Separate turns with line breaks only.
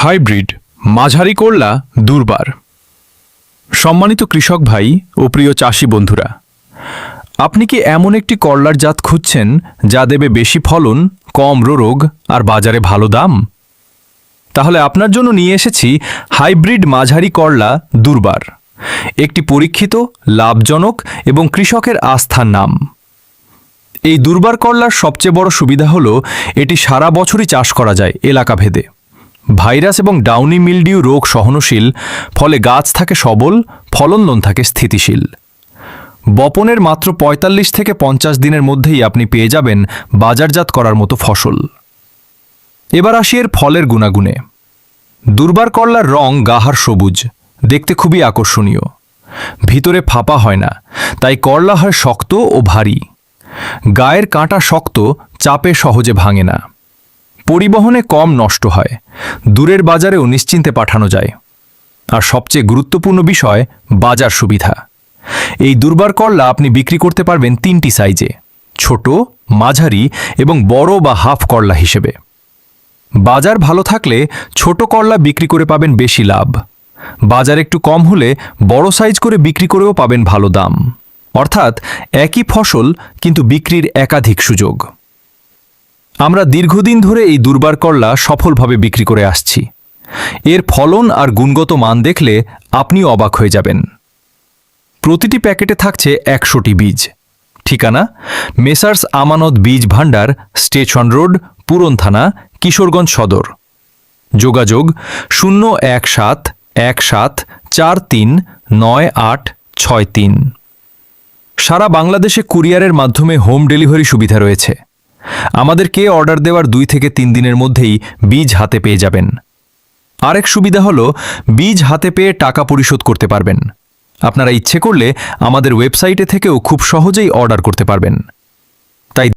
Hybrid মাঝারি করলা দুর্বার। সম্মানিত কৃষক ভাই ও প্রিয় চাষি বন্ধুরা, আপনি কি এমন একটি করলার জাত খুঁজছেন যা দেবে বেশি ফলন, কম রোগ আর বাজারে ভালো দাম? তাহলে আপনার জন্য নিয়ে এসেছি হাইব্রিড মাঝারি করলা দুর্বার, একটি পরীক্ষিত, লাভজনক এবং কৃষকের আস্থার নাম। এই দুর্বার করলার সবচেয়ে বড় সুবিধা হল এটি সারা বছরই চাষ করা যায় এলাকাভেদে। ভাইরাস এবং ডাউনি মিলডিউ রোগ সহনশীল, ফলে গাছ থাকে সবল, ফলন থাকে স্থিতিশীল। বপনের মাত্র ৪৫ থেকে ৫০ দিনের মধ্যেই আপনি পেয়ে যাবেন বাজারজাত করার মতো ফসল। এবার আসি এর ফলের গুণাগুণে। দুর্বার করলার রং গাঢ় সবুজ, দেখতে খুবই আকর্ষণীয়। ভিতরে ফাঁপা হয় না, তাই করলা হয় শক্ত ও ভারী। গায়ের কাঁটা শক্ত, চাপে সহজে ভাঙে না। পরিবহনে কম নষ্ট হয়, দূরের বাজারেও নিশ্চিন্তে পাঠানো যায়। আর সবচেয়ে গুরুত্বপূর্ণ বিষয়, বাজার সুবিধা। এই দুর্বার করলা আপনি বিক্রি করতে পারবেন ৩টি সাইজে: ছোট, মাঝারি এবং বড় বা হাফ করলা হিসেবে। বাজার ভালো থাকলে ছোট করলা বিক্রি করে পাবেন বেশি লাভ। বাজার একটু কম হলে বড় সাইজ করে বিক্রি করেও পাবেন ভালো দাম। অর্থাৎ একই ফসল, কিন্তু বিক্রির একাধিক সুযোগ। আমরা দীর্ঘদিন ধরে এই দুর্বার করলা সফলভাবে বিক্রি করে আসছি। এর ফলন আর গুণগত মান দেখলে আপনিও অবাক হয়ে যাবেন। প্রতিটি প্যাকেটে থাকছে ১০০টি বীজ। ঠিকানা: মেসার্স আমানত বীজ ভাণ্ডার, স্টেশন রোড, পুরন থানা, কিশোরগঞ্জ সদর। যোগাযোগ: ০১৭১৭৪৩৯৮৬৩। সারা বাংলাদেশে কুরিয়ারের মাধ্যমে হোম ডেলিভারি সুবিধা রয়েছে। আমাদেরকে অর্ডার দেওয়ার ২ থেকে ৩ দিনের মধ্যেই বীজ হাতে পেয়ে যাবেন। আরেক সুবিধা হলো, বীজ হাতে পেয়ে টাকা পরিশোধ করতে পারবেন। আপনারা ইচ্ছে করলে আমাদের ওয়েবসাইটে থেকেও খুব সহজেই অর্ডার করতে পারবেন।